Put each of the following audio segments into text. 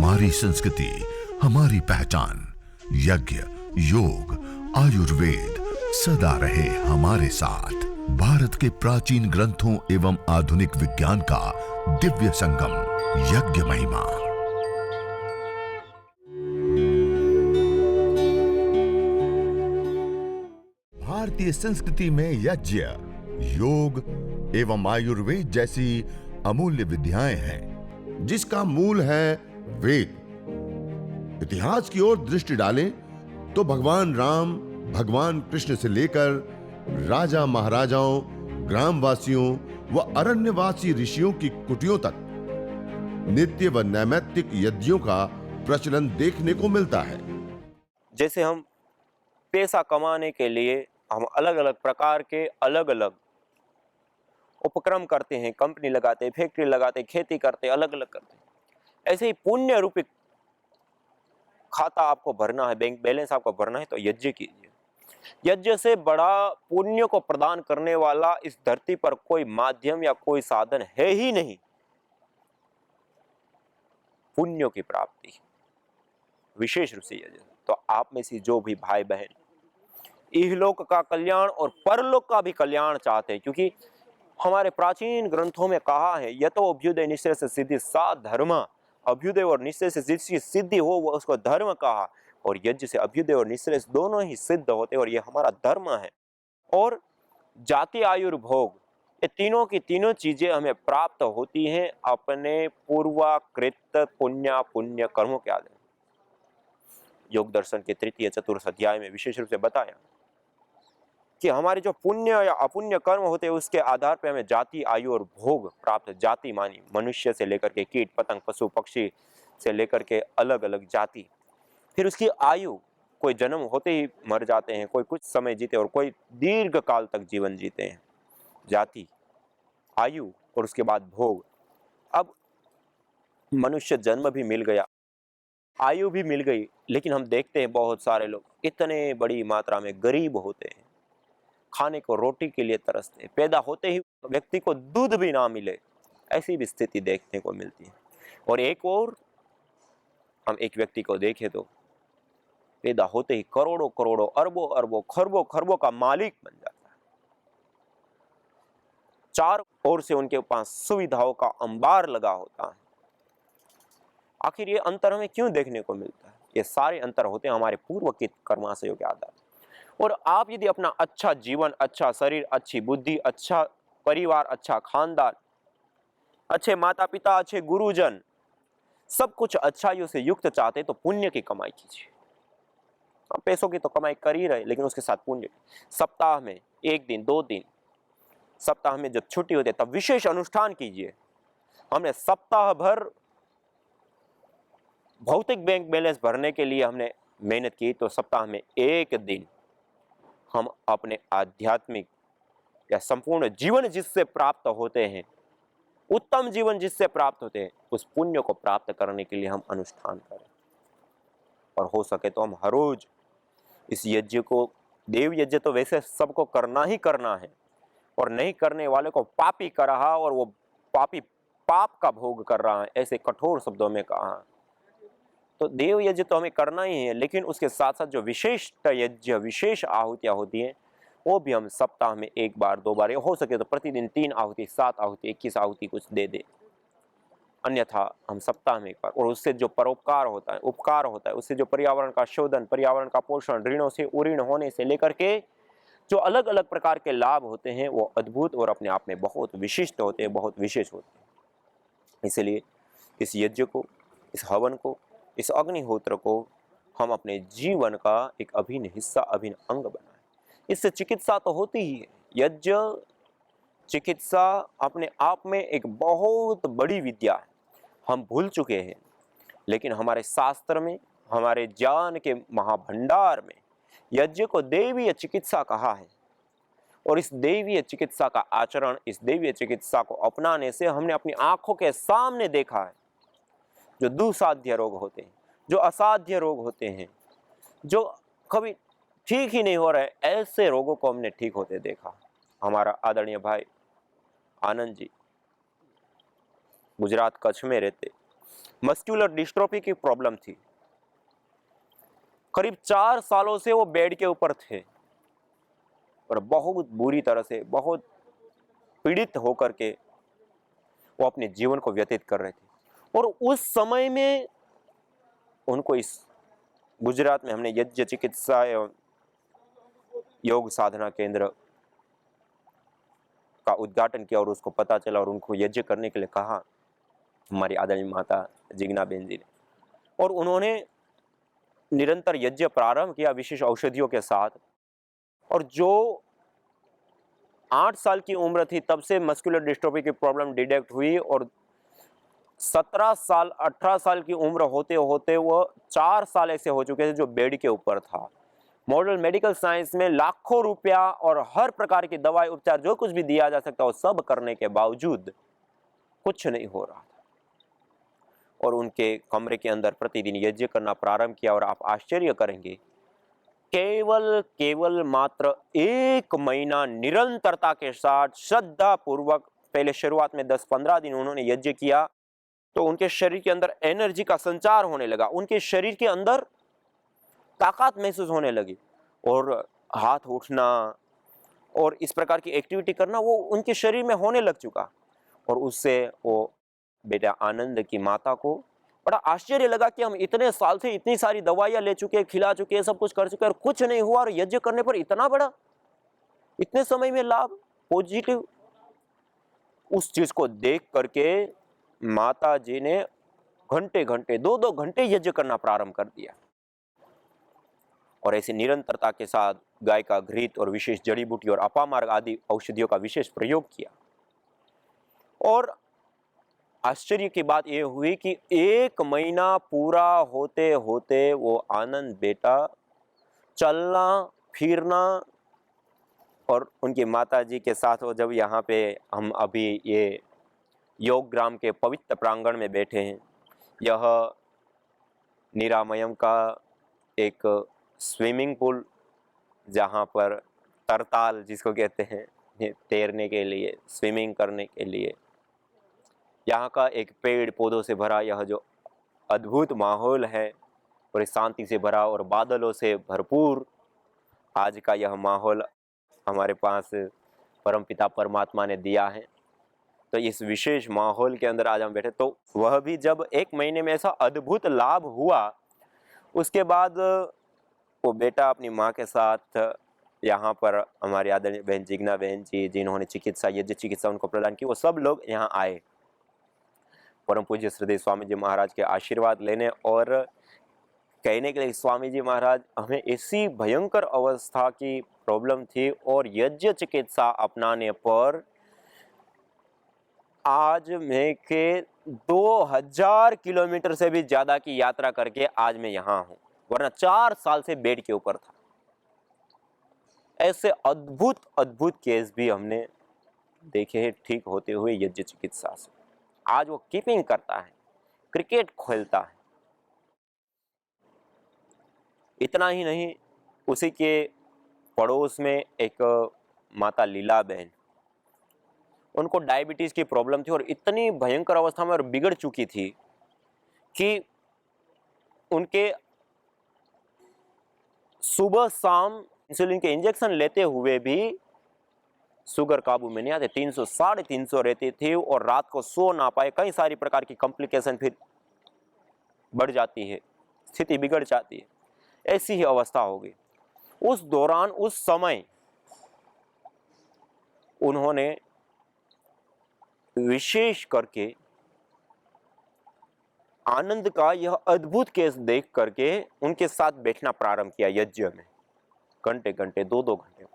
हमारी संस्कृति, हमारी पहचान। यज्ञ, योग, आयुर्वेद सदा रहे हमारे साथ। भारत के प्राचीन ग्रंथों एवं आधुनिक विज्ञान का दिव्य संगम, यज्ञ महिमा। भारतीय संस्कृति में यज्ञ, योग एवं आयुर्वेद जैसी अमूल्य विद्याएं हैं, जिसका मूल है वेद। इतिहास की ओर दृष्टि डालें तो भगवान राम, भगवान कृष्ण से लेकर राजा महाराजाओं, ग्रामवासियों व अरण्यवासी ऋषियों की कुटियों तक नित्य व नैमित्तिक यज्ञों का प्रचलन देखने को मिलता है। जैसे हम पैसा कमाने के लिए हम अलग अलग प्रकार के अलग अलग उपक्रम करते हैं, कंपनी लगाते हैं, फैक्ट्री लगाते हैं, खेती करते हैं, अलग अलग करते हैं। ऐसे ही पुण्य रूपी खाता आपको भरना है, बैंक बैलेंस आपको भरना है, तो यज्ञ कीजिए। यज्ञ से बड़ा पुण्य को प्रदान करने वाला इस धरती पर कोई माध्यम या कोई साधन है ही नहीं। पुण्यों की प्राप्ति विशेष रूप से यज्ञ। तो आप में से जो भी भाई बहन इहलोक का कल्याण और परलोक का भी कल्याण चाहते हैं, क्योंकि हमारे प्राचीन ग्रंथों में कहा है, यतो अभ्युदय निश्चय से सिद्धि सा धर्म। अभ्युदय और निश्चय से जिसकी सिद्धि हो वो उसको धर्म कहा, और यज्ञ से अभ्युदय और निश्चय से दोनों ही सिद्ध होते हैं, और ये हमारा धर्म है। और जाति, आयुर्भोग, ये तीनों की तीनों चीजें हमें प्राप्त होती हैं अपने पूर्वाकृत पुण्य कर्मों के आधार। योग दर्शन के तृतीय चतुर्थ अध्याय में विशेष रूप से बताया कि हमारे जो पुण्य या अपुण्य कर्म होते हैं उसके आधार पर हमें जाति, आयु और भोग प्राप्त। जाति मानी मनुष्य से लेकर के कीट पतंग, पशु पक्षी से लेकर के अलग अलग जाति। फिर उसकी आयु, कोई जन्म होते ही मर जाते हैं, कोई कुछ समय जीते और कोई दीर्घ काल तक जीवन जीते हैं। जाति, आयु और उसके बाद भोग। अब मनुष्य जन्म भी मिल गया, आयु भी मिल गई, लेकिन हम देखते हैं बहुत सारे लोग इतने बड़ी मात्रा में गरीब होते हैं, खाने को रोटी के लिए तरसते हैं, पैदा होते ही व्यक्ति को दूध भी ना मिले, ऐसी भी स्थिति देखने को मिलती है। और एक और हम एक व्यक्ति को देखें तो पैदा होते ही करोड़ों करोड़ों, अरबों अरबों, खरबों खरबों का मालिक बन जाता है। चार ओर से उनके पास सुविधाओं का अंबार लगा होता है। आखिर ये अंतर हमें क्यों देखने को मिलता है? ये सारे अंतर होते हैं हमारे पूर्व के कर्माशयों के आधार। और आप यदि अपना अच्छा जीवन, अच्छा शरीर, अच्छी बुद्धि, अच्छा परिवार, अच्छा खानदान, अच्छे माता पिता, अच्छे गुरुजन, सब कुछ अच्छाइयों से युक्त चाहते तो पुण्य की कमाई कीजिए। हम पैसों की तो कमाई कर ही रहे, लेकिन उसके साथ पुण्य। सप्ताह में एक दिन, 2 दिन, सप्ताह में जब छुट्टी होती है तब विशेष अनुष्ठान कीजिए। हमने सप्ताह भर भौतिक बैंक बैलेंस भरने के लिए हमने मेहनत की, तो सप्ताह में एक दिन हम अपने आध्यात्मिक या संपूर्ण जीवन जिससे प्राप्त होते हैं, उत्तम जीवन जिससे प्राप्त होते हैं, उस पुण्य को प्राप्त करने के लिए हम अनुष्ठान करें। और हो सके तो हम हर रोज इस यज्ञ को, देव यज्ञ तो वैसे सबको करना ही करना है, और नहीं करने वाले को पापी कर रहा और वो पापी पाप का भोग कर रहा है, ऐसे कठोर शब्दों में कहा। तो देव यज्ञ तो हमें करना ही है, लेकिन उसके साथ साथ जो विशिष्ट यज्ञ, विशेष आहुतियां होती हैं, वो भी हम सप्ताह में 1 बार 2 बार, हो सके तो प्रतिदिन 3 आहुति, 7 आहुति, 21 आहुति कुछ दे दे। अन्यथा हम सप्ताह में 1 बार, और उससे जो परोपकार होता है, उपकार होता है, उससे जो पर्यावरण का शोधन, पर्यावरण का पोषण, ऋणों से उऋण होने से लेकर के जो अलग अलग प्रकार के लाभ होते हैं, वो अद्भुत और अपने आप में बहुत विशिष्ट होते हैं, बहुत विशेष होते हैं। इसलिए इस यज्ञ को, इस हवन को, इस अग्निहोत्र को हम अपने जीवन का एक अभिन्न हिस्सा, अभिन्न अंग बनाएं। इससे चिकित्सा तो होती ही है। यज्ञ चिकित्सा अपने आप में एक बहुत बड़ी विद्या है। हम भूल चुके हैं, लेकिन हमारे शास्त्र में, हमारे ज्ञान के महाभंडार में यज्ञ को देवीय चिकित्सा कहा है। और इस देवीय चिकित्सा का आचरण, इस देवीय चिकित्सा को अपनाने से हमने अपनी आंखों के सामने देखा है जो दुसाध्य रोग होते हैं, जो असाध्य रोग होते हैं, जो कभी ठीक ही नहीं हो रहे, ऐसे रोगों को हमने ठीक होते देखा। हमारा आदरणीय भाई आनंद जी गुजरात कच्छ में रहते, मस्कुलर डिस्ट्रोफी की प्रॉब्लम थी। करीब 4 सालों से वो बेड के ऊपर थे और बहुत बुरी तरह से, बहुत पीड़ित होकर के वो अपने जीवन को व्यतीत कर रहे थे। और उस समय में उनको इस गुजरात में हमने यज्ञ चिकित्सा एवं योग साधना केंद्र का उद्घाटन किया और उसको पता चला और उनको यज्ञ करने के लिए कहा, हमारी आदरणीय माता जिग्ना बेन जी ने। और उन्होंने निरंतर यज्ञ प्रारंभ किया विशेष औषधियों के साथ। और जो 8 साल की उम्र थी तब से मस्कुलर डिस्ट्रोफी की प्रॉब्लम डिटेक्ट हुई और 17 साल 18 साल की उम्र होते होते वो 4 साल ऐसे हो चुके थे जो बेड के ऊपर था। मॉडर्न मेडिकल साइंस में लाखों रुपया और हर प्रकार की दवाई उपचार जो कुछ भी दिया जा सकता वो सब करने के बावजूद कुछ नहीं हो रहा था। और उनके कमरे के अंदर प्रतिदिन यज्ञ करना प्रारंभ किया और आप आश्चर्य करेंगे, केवल मात्र 1 महीना निरंतरता के साथ श्रद्धा पूर्वक, पहले शुरुआत में 10-15 दिन उन्होंने यज्ञ किया तो उनके शरीर के अंदर एनर्जी का संचार होने लगा, उनके शरीर के अंदर ताकत महसूस होने लगी और हाथ उठना और इस प्रकार की एक्टिविटी करना वो उनके शरीर में होने लग चुका। और उससे वो बेटा आनंद की माता को बड़ा आश्चर्य लगा कि हम इतने साल से इतनी सारी दवाइयां ले चुके हैं, खिला चुके हैं, सब कुछ कर चुके हैं और कुछ नहीं हुआ, और यज्ञ करने पर इतना बड़ा, इतने समय में लाभ, पॉजिटिव। उस चीज को देख करके माता जी ने घंटे घंटे 2-2 घंटे यज्ञ करना प्रारंभ कर दिया और ऐसी निरंतरता के साथ गाय का घृत और विशेष जड़ी बूटी और अपामार्ग आदि औषधियों का विशेष प्रयोग किया। और आश्चर्य की बात यह हुई कि 1 महीना पूरा होते होते वो आनंद बेटा चलना फिरना, और उनकी माता जी के साथ वो जब यहाँ पे हम अभी ये योग ग्राम के पवित्र प्रांगण में बैठे हैं, यह निरामयम का एक स्विमिंग पूल जहाँ पर तरताल जिसको कहते हैं, ये तैरने के लिए, स्विमिंग करने के लिए, यहाँ का एक पेड़ पौधों से भरा यह जो अद्भुत माहौल है और इस शांति से भरा और बादलों से भरपूर आज का यह माहौल हमारे पास परमपिता परमात्मा ने दिया है। तो इस विशेष माहौल के अंदर आज हम बैठे, तो वह भी जब 1 महीने में ऐसा अद्भुत लाभ हुआ, उसके बाद वो बेटा अपनी माँ के साथ यहाँ पर हमारी आदरणीय बहन जिग्ना बहन जी जिन्होंने चिकित्सा यज्ञ चिकित्सा उनको प्रदान की, वो सब लोग यहाँ आए परम पूज्य श्रीदेव स्वामी जी महाराज के आशीर्वाद लेने और कहने के लिए, स्वामी जी महाराज हमें ऐसी भयंकर अवस्था की प्रॉब्लम थी और यज्ञ चिकित्सा अपनाने पर आज मैं के 2000 किलोमीटर से भी ज्यादा की यात्रा करके आज मैं यहाँ हूँ, वरना 4 साल से बेड के ऊपर था। ऐसे अद्भुत अद्भुत केस भी हमने देखे हैं ठीक होते हुए यज्ञ चिकित्सा से। आज वो कीपिंग करता है, क्रिकेट खेलता है। इतना ही नहीं, उसी के पड़ोस में एक माता लीला बहन, उनको डायबिटीज की प्रॉब्लम थी और इतनी भयंकर अवस्था में और बिगड़ चुकी थी कि उनके सुबह शाम इंसुलिन के इंजेक्शन लेते हुए भी शुगर काबू में नहीं आते, 300 350 रहती थी और रात को सो ना पाए, कई सारी प्रकार की कॉम्प्लिकेशन फिर बढ़ जाती है, स्थिति बिगड़ जाती है, ऐसी ही अवस्था हो गई। उस दौरान उस समय उन्होंने विशेष करके आनंद का यह अद्भुत केस देख करके उनके साथ बैठना प्रारंभ किया यज्ञ में, घंटे घंटे 2-2 घंटे,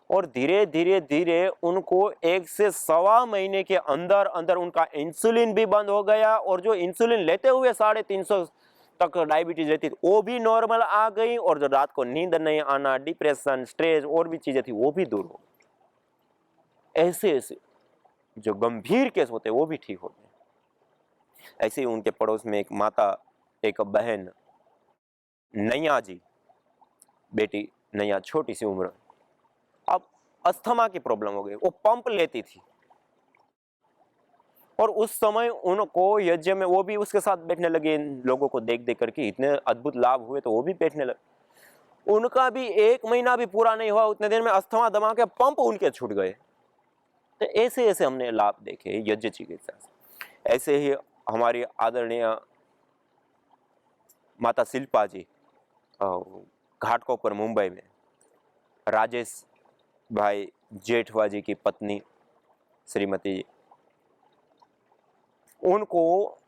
और धीरे धीरे धीरे उनको 1 से सवा महीने के अंदर अंदर उनका इंसुलिन भी बंद हो गया और जो इंसुलिन लेते हुए 350 तक डायबिटीज रहती थी वो भी नॉर्मल आ गई, और जो रात को नींद नहीं आना, डिप्रेशन, स्ट्रेस और भी चीजें थी वो भी दूर हो गई। ऐसे ऐसे जो गंभीर केस होते वो भी ठीक होते। ऐसे ही उनके पड़ोस में एक माता, एक बहन नैया जी, बेटी नैया, छोटी सी उम्र, अब अस्थमा की प्रॉब्लम हो गई, वो पंप लेती थी और उस समय उनको यज्ञ में वो भी उसके साथ बैठने लगे, इन लोगों को देख देख करके इतने अद्भुत लाभ हुए तो वो भी बैठने लगे। उनका भी 1 महीना भी पूरा नहीं हुआ, उतने दिन में अस्थमा दमा के पंप उनके छूट गए। तो ऐसे ऐसे हमने लाभ देखे यज्ञ चिकित्सा से। ऐसे ही हमारी आदरणीय माता शिल्पा जी घाटकोपर मुंबई में, राजेश भाई जेठवा जी की पत्नी श्रीमती जी, उनको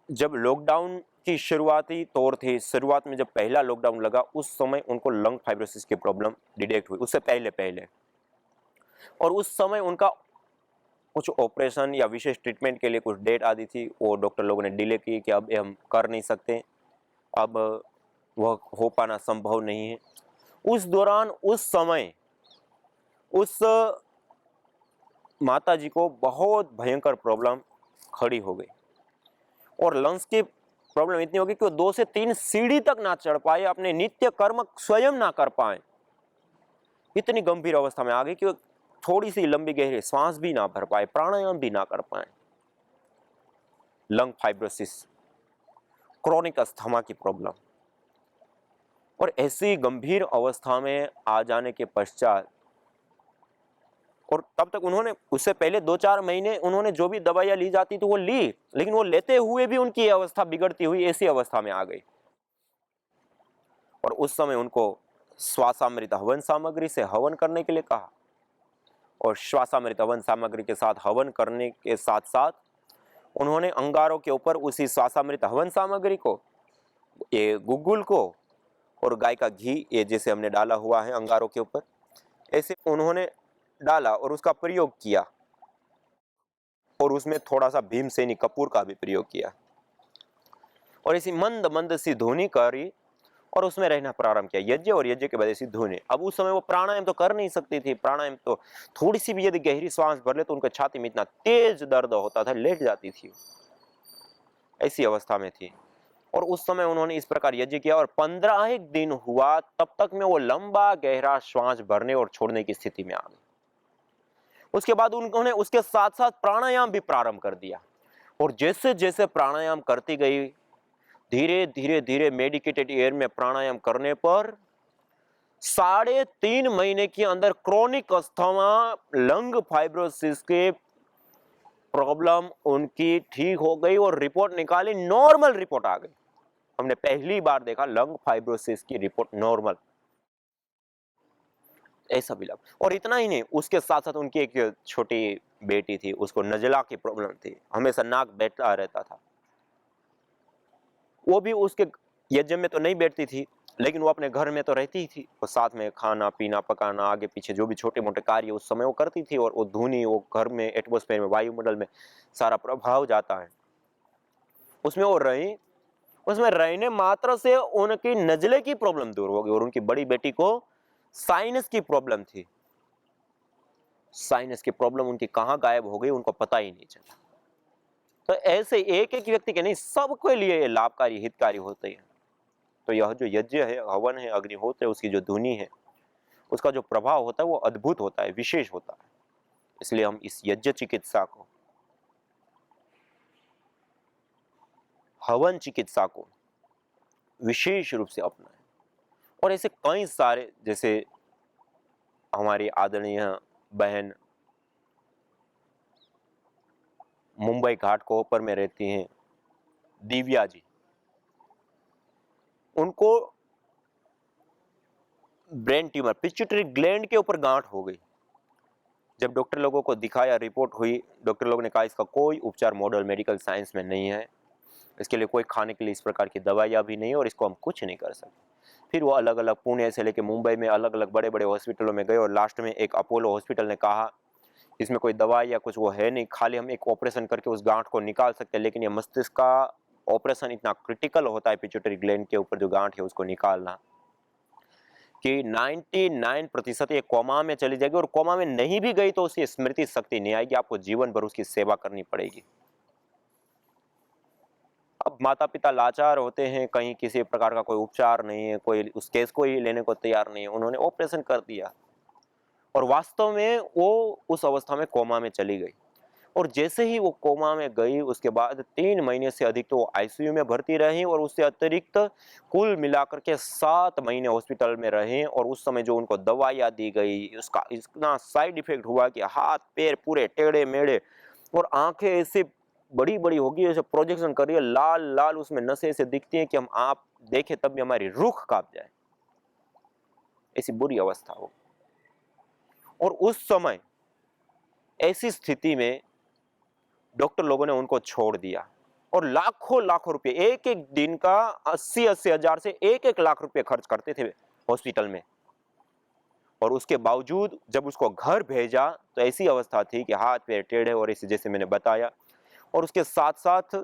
जब लॉकडाउन की शुरुआती तौर थे, शुरुआत में जब पहला लॉकडाउन लगा उस समय उनको लंग फाइब्रोसिस की प्रॉब्लम डिटेक्ट हुई, उससे पहले पहले। और उस समय उनका कुछ ऑपरेशन या विशेष ट्रीटमेंट के लिए कुछ डेट आती थी, वो डॉक्टर लोगों ने डिले की कि अब हम कर नहीं सकते, अब वह हो पाना संभव नहीं है। उस दौरान उस समय उस माता जी को बहुत भयंकर प्रॉब्लम खड़ी हो गई और लंग्स की प्रॉब्लम इतनी हो गई कि वो 2 से 3 सीढ़ी तक ना चढ़ पाए, अपने नित्य कर्म स्वयं ना कर पाए। इतनी गंभीर अवस्था में आ गई कि वो थोड़ी सी लंबी गहरी सांस भी ना भर पाए, प्राणायाम भी ना कर पाए। लंग फाइब्रोसिस, क्रोनिक अस्थमा की प्रॉब्लम। और ऐसी गंभीर अवस्था में आ जाने के पश्चात, और तब तक उन्होंने उससे पहले 2-4 महीने उन्होंने जो भी दवाइयां ली जाती थी वो ली, लेकिन वो लेते हुए भी उनकी अवस्था बिगड़ती हुई ऐसी अवस्था में आ गई। और उस समय उनको श्वासामृत हवन सामग्री से हवन करने के लिए कहा, और श्वासामृत हवन सामग्री के साथ हवन करने के साथ साथ उन्होंने अंगारों के ऊपर उसी श्वासामृत हवन सामग्री को, ये गुग्गुल को और गाय का घी, ये जैसे हमने डाला हुआ है अंगारों के ऊपर, ऐसे उन्होंने डाला और उसका प्रयोग किया। और उसमें थोड़ा सा भीमसेनी कपूर का भी प्रयोग किया और ऐसी मंद मंद सी धुनी करी और उसमें रहना प्रारंभ किया, यज्ञ और यज्ञ के बाद ऐसी धुनी। अब उस समय वो प्राणायाम तो कर नहीं सकती थी, प्राणायाम तो थोड़ी सी भी यदि गहरी सांस भर ले तो उनके छाती में इतना तेज दर्द होता था, लेट जाती थी, ऐसी अवस्था में थी। और उस समय उन्होंने इस प्रकार यज्ञ किया और 15 दिन हुआ, तब तक में वो लंबा गहरा श्वास भरने और छोड़ने की स्थिति में आ गई। उसके बाद उन्होंने उसके साथ साथ प्राणायाम भी प्रारंभ कर दिया, और जैसे जैसे प्राणायाम करती गई, धीरे धीरे धीरे मेडिकेटेड एयर में प्राणायाम करने पर 3.5 महीने के अंदर क्रोनिक अस्थमा, लंग फाइब्रोसिस के प्रॉब्लम उनकी ठीक हो गई और रिपोर्ट निकाली, नॉर्मल रिपोर्ट आ गई। हमने पहली बार देखा लंग फाइब्रोसिस की रिपोर्ट नॉर्मल, ऐसा भी लगा। और इतना ही नहीं, उसके साथ साथ उनकी एक छोटी बेटी थी, उसको नजला की प्रॉब्लम थी, हमेशा नाक बैठता रहता था। वो भी उसके यज्ञ में तो नहीं बैठती थी, लेकिन वो अपने घर में तो रहती ही थी। वो साथ में खाना पीना पकाना, आगे पीछे जो भी छोटे मोटे कार्य उस समय वो करती थी, और वो धुनी, वो घर में एटमॉस्फेयर में, वायुमंडल में सारा प्रभाव जाता है, उसमें वो रही। उसमें रहने मात्र से उनकी नजले की प्रॉब्लम दूर हो गई, और उनकी बड़ी बेटी को साइनस की प्रॉब्लम थी। साइनस की प्रॉब्लम उनकी कहाँ गायब हो गई उनको पता ही नहीं चला। तो ऐसे एक एक व्यक्ति के नहीं, सबके लिए ये लाभकारी हितकारी होते हैं। तो यह जो यज्ञ है, हवन है, अग्निहोत्र है, उसकी जो धुनी है, उसका जो प्रभाव होता है वो अद्भुत होता है, विशेष होता है। इसलिए हम इस यज्ञ चिकित्सा को, हवन चिकित्सा को विशेष रूप से अपनाएं। और ऐसे कई सारे, जैसे हमारी आदरणीय बहन मुंबई घाटकोपर में रहती हैं, दिव्या जी, उनको ब्रेन ट्यूमर, पिट्यूटरी ग्लैंड के ऊपर गांठ हो गई। जब डॉक्टर लोगों को दिखाया, रिपोर्ट हुई, डॉक्टर लोगों ने कहा इसका कोई उपचार मॉडर्न मेडिकल साइंस में नहीं है, इसके लिए कोई खाने के लिए इस प्रकार की दवाइयाँ भी नहीं है, और इसको हम कुछ नहीं कर सकते। फिर वो अलग अलग पुणे से लेकर मुंबई में अलग अलग बड़े बड़े हॉस्पिटलों में गए, और लास्ट में एक अपोलो हॉस्पिटल ने कहा इसमें कोई दवाई या कुछ वो है नहीं, खाली हम एक ऑपरेशन करके उस गांठ को निकाल सकते हैं। लेकिन ये मस्तिष्क का ऑपरेशन इतना क्रिटिकल होता है, पिट्यूटरी ग्लैंड के ऊपर जो गांठ है उसको निकालना, कि 99% ये कोमा में चली जाएगी, और कोमा में नहीं भी गई तो उसकी स्मृति शक्ति नहीं आएगी, आपको जीवन भर उसकी सेवा करनी पड़ेगी। अब माता पिता लाचार होते हैं, कहीं किसी प्रकार का कोई उपचार नहीं है, कोई उस केस को ही लेने को तैयार नहीं है, उन्होंने ऑपरेशन कर दिया, और वास्तव में वो उस अवस्था में कोमा में चली गई। और जैसे ही वो कोमा में गई उसके बाद 3 महीने से अधिक तो वो आईसीयू में भर्ती रही और उससे अतिरिक्त कुल मिलाकर के 7 महीने हॉस्पिटल में रहे। और उस समय जो उनको दवाइयाँ दी गई उसका इतना साइड इफेक्ट हुआ कि हाथ पैर पूरे टेढ़े मेढ़े और आंखें ऐसे बड़ी बड़ी होगी, ऐसे प्रोजेक्शन कर रही है, लाल लाल उसमें नसें ऐसे दिखती हैं कि हम आप देखें तब भी हमारी रूह कांप जाए, ऐसी बुरी अवस्था हो। और उस समय ऐसी स्थिति में डॉक्टर लोगों ने उनको छोड़ दिया और लाखों लाखों रुपए, एक एक दिन का 80-80 हजार से 1-1 लाख रुपए खर्च करते थे हॉस्पिटल में। और उसके बावजूद जब उसको घर भेजा तो ऐसी अवस्था थी कि हाथ पैर टेढ़े और ऐसे जैसे मैंने बताया। और उसके साथ साथ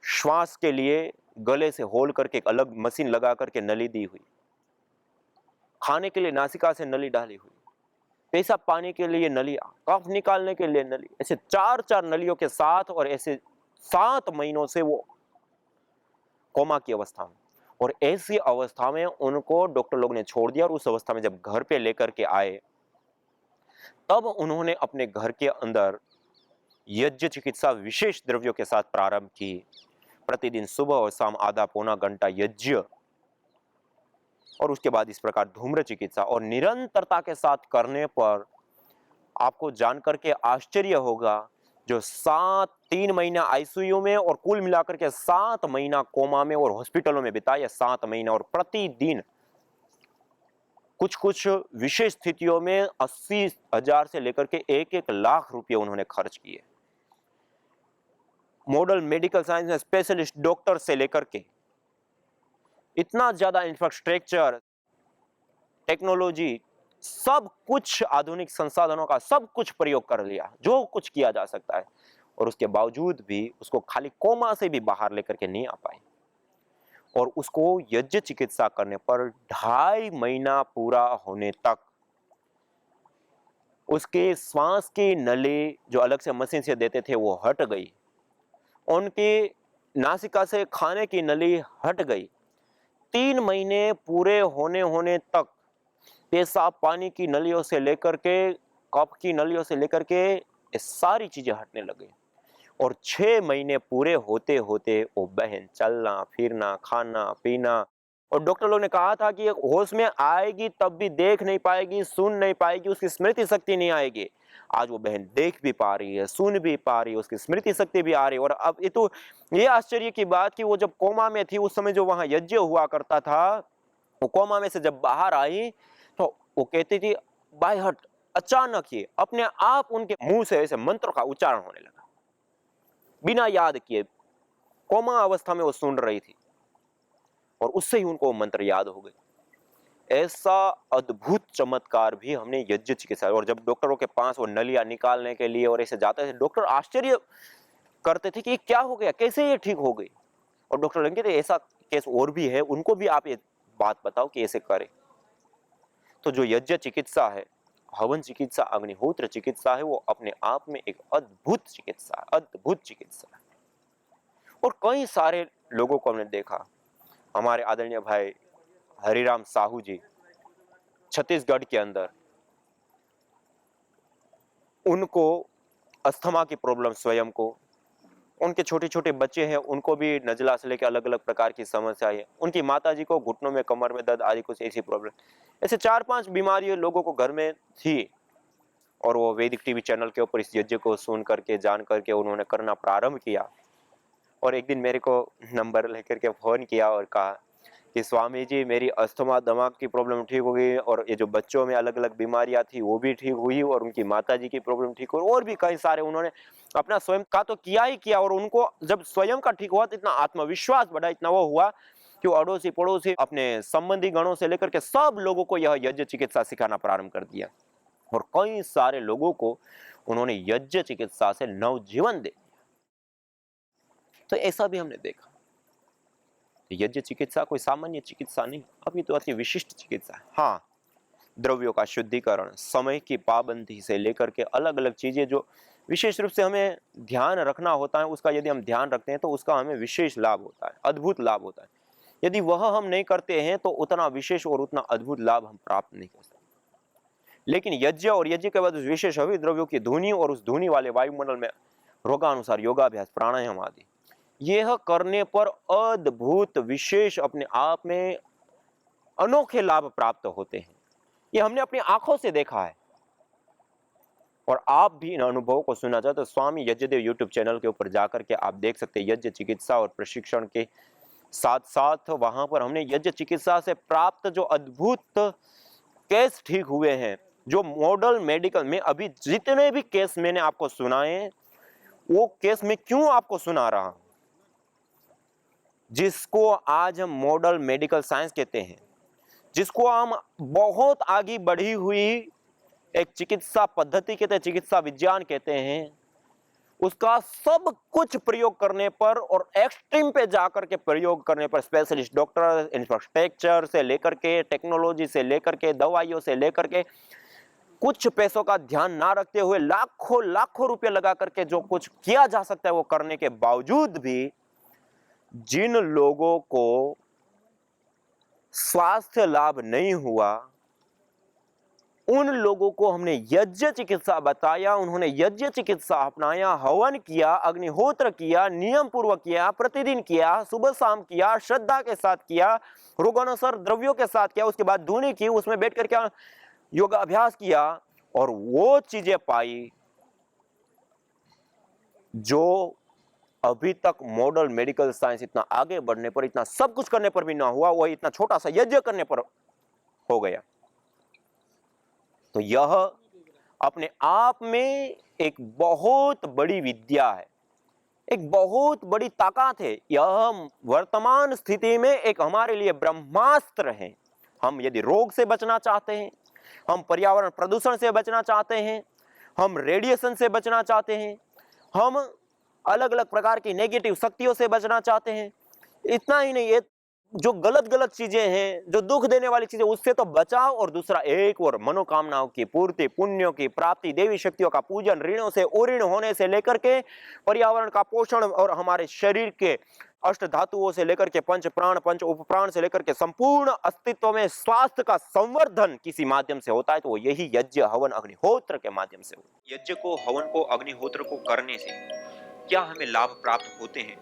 श्वास के लिए गले से होल करके एक अलग मशीन लगा करके नली दी हुई, खाने के लिए नासिका से नली डाली हुई, पेशाब पानी के लिए नली, कफ निकालने के लिए नली, ऐसे 4-4 नलियों के साथ। और ऐसे 7 महीनों से वो कोमा की अवस्था में, और ऐसी अवस्था में उनको डॉक्टर लोग ने छोड़ दिया। और उस अवस्था में जब घर पे लेकर के आए तब उन्होंने अपने घर के अंदर यज्ञ चिकित्सा विशेष द्रव्यों के साथ प्रारंभ की। प्रतिदिन सुबह और शाम आधा पौना घंटा यज्ञ, और उसके बाद इस प्रकार धूम्र चिकित्सा, और निरंतरता के साथ करने पर आपको जानकर के आश्चर्य होगा, जो 3 महीना आईसीयू में और कुल मिलाकर के 7 महीना कोमा में और हॉस्पिटलों में बिताया 7 महीना, और प्रतिदिन कुछ कुछ विशेष स्थितियों में 80,000 से लेकर के 1-1 लाख रुपए उन्होंने खर्च किए। मॉडल मेडिकल साइंस में स्पेशलिस्ट डॉक्टर से लेकर के इतना ज्यादा इंफ्रास्ट्रक्चर, टेक्नोलॉजी, सब कुछ आधुनिक संसाधनों का सब कुछ प्रयोग कर लिया जो कुछ किया जा सकता है। और उसके बावजूद भी उसको खाली कोमा से भी बाहर लेकर के नहीं आ पाए। और उसको यज्ञ चिकित्सा करने पर 2.5 महीना पूरा होने तक उसके श्वास की नली जो अलग से मशीन से देते थे वो हट गई, उनकी नासिका से खाने की नली हट गई। 3 महीने पूरे होने तक पेशाब पानी की नलियों से लेकर के, कफ की नलियों से लेकर के ये सारी चीजें हटने लगे। और 6 महीने पूरे होते होते वो बहन चलना फिरना खाना पीना, और डॉक्टर लोग ने कहा था कि होश में आएगी तब भी देख नहीं पाएगी, सुन नहीं पाएगी, उसकी स्मृति शक्ति नहीं आएगी। आज वो बहन देख भी पा रही है, सुन भी पा रही है, उसकी स्मृति शक्ति भी आ रही है। और अब ये आश्चर्य की बात कि वो जब कोमा में थी उस समय जो वहां यज्ञ हुआ करता था, वो कोमा में से जब बाहर आई तो वो कहती थी बाय हट, अचानक ही अपने आप उनके मुंह से ऐसे मंत्र का उच्चारण होने लगा, बिना याद किए। कोमा अवस्था में वो सुन रही थी और उससे ही उनको मंत्र याद हो गए। ऐसा अद्भुत चमत्कार भी हमने यज्ञ चिकित्सा। और जब डॉक्टरों के पास वो नलियां निकालने के लिए और ऐसे जाते थे, डॉक्टर आश्चर्य करते थे कि ये क्या हो गया, कैसे ये ठीक हो गई। और डॉक्टर लगे थे ऐसा केस और भी है, उनको भी आप ये बात बताओ कि ऐसे करें। तो जो यज्ञ चिकित्सा है, हवन चिकित्सा, अग्निहोत्र चिकित्सा है, वो अपने आप में एक अद्भुत चिकित्सा है, अद्भुत चिकित्सा है। और कई सारे लोगों को हमने देखा, हमारे आदरणीय भाई हरिराम साहू जी छत्तीसगढ़ के अंदर, उनको अस्थमा की प्रॉब्लम स्वयं को, उनके छोटे छोटे बच्चे हैं उनको भी नजला से लेकर अलग अलग प्रकार की समस्या है, उनकी माताजी को घुटनों में कमर में दर्द आदि कुछ ऐसी प्रॉब्लम, ऐसे 4-5 बीमारियां लोगों को घर में थी। और वो वैदिक टीवी चैनल के ऊपर इस यज्ञ को सुन करके जान करके उन्होंने करना प्रारंभ किया। और एक दिन मेरे को नंबर लेकर के फोन किया और कहा कि स्वामी जी मेरी अस्थमा दिमाग की प्रॉब्लम ठीक हो गई, और ये जो बच्चों में अलग अलग बीमारियां थी वो भी ठीक हुई, और उनकी माताजी की प्रॉब्लम ठीक हुई, और भी कई सारे उन्होंने अपना स्वयं का तो किया ही किया। और उनको जब स्वयं का ठीक हुआ तो इतना आत्मविश्वास बढ़ा, इतना वो हुआ कि वो अड़ोसी पड़ोसी अपने संबंधी गणों से लेकर के सब लोगों को यह यज्ञ चिकित्सा सिखाना प्रारंभ कर दिया। और कई सारे लोगों को उन्होंने यज्ञ चिकित्सा से नवजीवन दे दिया। तो ऐसा भी हमने देखा। यज्ञ चिकित्सा कोई सामान्य चिकित्सा नहीं, अब ये तो अति विशिष्ट चिकित्सा है। हाँ, द्रव्यों का शुद्धिकरण, समय की पाबंदी से लेकर के अलग अलग चीजें जो विशेष रूप से हमें ध्यान रखना होता है, उसका यदि हम ध्यान रखते हैं तो उसका हमें विशेष लाभ होता है, अद्भुत लाभ होता है। यदि वह हम नहीं करते हैं तो उतना विशेष और उतना अद्भुत लाभ हम प्राप्त नहीं कर सकते। लेकिन यज्ञ और यज्ञ के बाद उस विशेष हविष्य द्रव्यों की धुनी और उस धुनी वाले वायुमंडल में रोगानुसार योगाभ्यास, प्राणायाम आदि यह करने पर अद्भुत विशेष अपने आप में अनोखे लाभ प्राप्त होते हैं। ये हमने अपनी आंखों से देखा है और आप भी इन अनुभवों को सुनना चाहते तो स्वामी यज्ञदेव यूट्यूब चैनल के ऊपर जाकर के आप देख सकते हैं। यज्ञ चिकित्सा और प्रशिक्षण के साथ साथ वहां पर हमने यज्ञ चिकित्सा से प्राप्त जो अद्भुत केस ठीक हुए हैं, जो मॉडल मेडिकल में अभी जितने भी केस मैंने आपको सुनाए, वो केस मैं क्यों आपको सुना रहा हूं, जिसको आज हम मॉडल मेडिकल साइंस कहते हैं, जिसको हम बहुत आगे बढ़ी हुई एक चिकित्सा पद्धति कहते हैं, चिकित्सा विज्ञान कहते हैं, उसका सब कुछ प्रयोग करने पर और एक्सट्रीम पे जाकर के प्रयोग करने पर स्पेशलिस्ट डॉक्टर, इंफ्रास्ट्रक्चर से लेकर के, टेक्नोलॉजी से लेकर के, दवाइयों से लेकर के, कुछ पैसों का ध्यान ना रखते हुए लाखों लाखों रुपए लगा करके जो कुछ किया जा सकता है वो करने के बावजूद भी जिन लोगों को स्वास्थ्य लाभ नहीं हुआ, उन लोगों को हमने यज्ञ चिकित्सा बताया, उन्होंने यज्ञ चिकित्सा अपनाया, हवन किया, अग्निहोत्र किया, नियम पूर्वक किया, प्रतिदिन किया, सुबह शाम किया, श्रद्धा के साथ किया, रोगानुसार द्रव्यों के साथ किया, उसके बाद धुनी की, उसमें बैठ करके योगाभ्यास किया और वो चीजें पाई जो अभी तक मॉडर्न मेडिकल साइंस इतना आगे बढ़ने पर, इतना सब कुछ करने पर भी ना हुआ, वही इतना छोटा सा यज्ञ करने पर हो गया। तो यह अपने आप में एक बहुत बड़ी विद्या है, एक बहुत बड़ी ताकत है। यह वर्तमान स्थिति में एक हमारे लिए ब्रह्मास्त्र है। हम यदि रोग से बचना चाहते हैं, हम पर्यावरण प्रदूषण से बचना चाहते हैं, हम रेडिएशन से बचना चाहते हैं, हम अलग अलग प्रकार की नेगेटिव शक्तियों से बचना चाहते हैं, इतना ही नहीं, ये जो गलत गलत चीजें हैं, जो दुख देने वाली चीजें, उससे तो बचाव, और दूसरा एक और मनोकामनाओं की पूर्ति, पुण्यों की प्राप्ति, देवी शक्तियों का पूजन, ऋणों से उऋण होने से लेकर के पर्यावरण का पोषण और हमारे शरीर के अष्ट धातुओं से लेकर के पंच प्राण, पंच उपप्राण से लेकर के संपूर्ण अस्तित्व में स्वास्थ्य का संवर्धन किसी माध्यम से होता है तो वो यही यज्ञ, हवन, अग्निहोत्र के माध्यम से हो। यज्ञ को, हवन को, अग्निहोत्र को करने से क्या हमें लाभ प्राप्त होते हैं?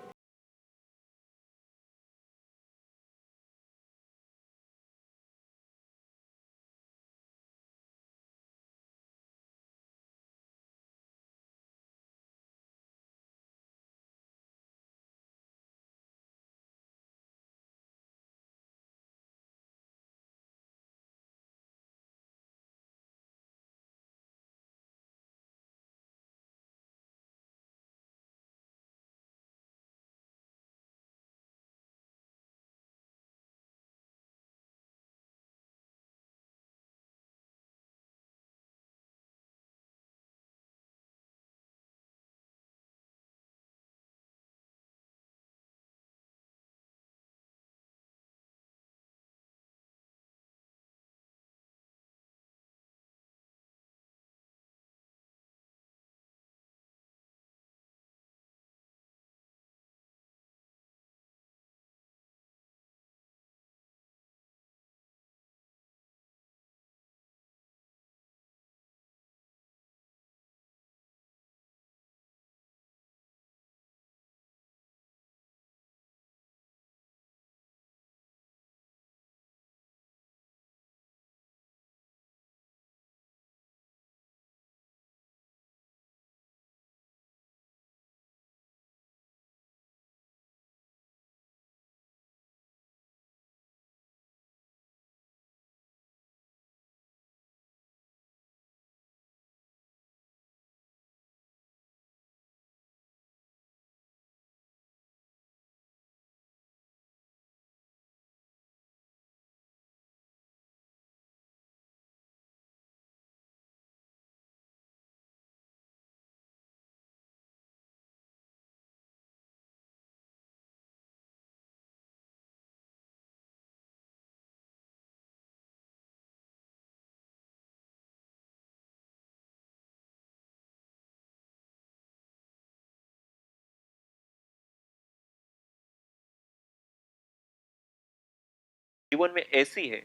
जीवन में ऐसी है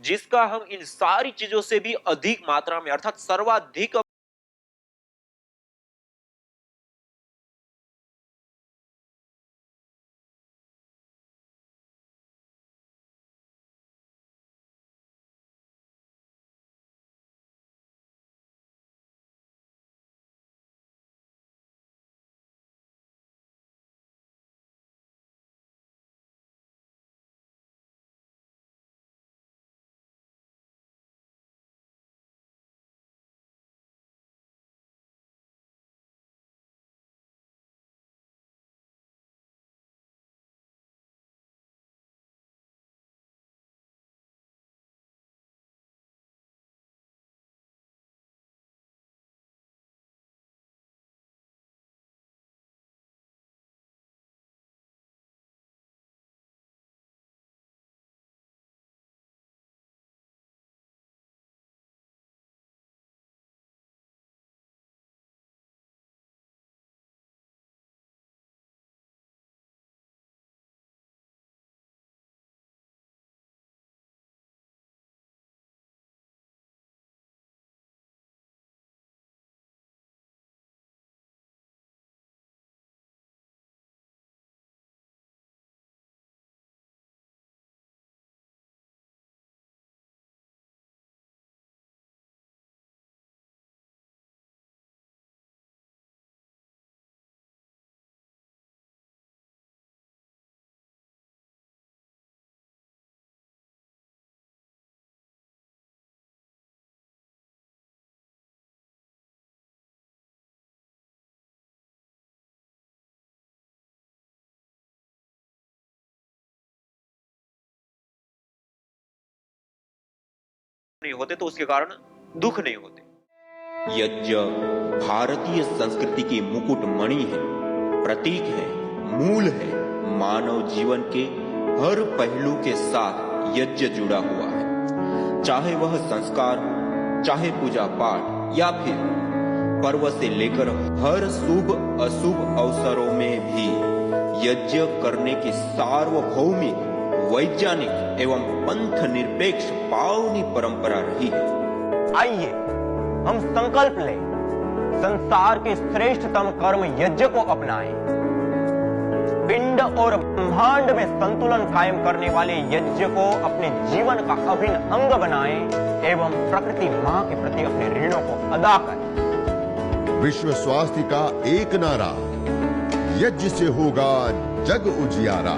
जिसका हम इन सारी चीजों से भी अधिक मात्रा में अर्थात सर्वाधिक नहीं होते तो उसके कारण दुख नहीं होते। यज्ञ भारतीय संस्कृति की मुकुट मणि है, प्रतीक है, मूल है। मानव जीवन के हर पहलू के साथ यज्ञ जुड़ा हुआ है, चाहे वह संस्कार, चाहे पूजा पाठ या फिर पर्व से लेकर हर शुभ अशुभ अवसरों में भी यज्ञ करने की सार्वभौमिक, वैज्ञानिक एवं पंथ निरपेक्ष पावनी परंपरा रही है। आइए हम संकल्प लें, संसार के श्रेष्ठतम कर्म यज्ञ को अपनाएं। पिंड और ब्रह्मांड में संतुलन कायम करने वाले यज्ञ को अपने जीवन का अभिन्न अंग बनाएं एवं प्रकृति मां के प्रति अपने ऋणों को अदा करें। विश्व स्वास्थ्य का एक नारा, यज्ञ से होगा जग उजियारा।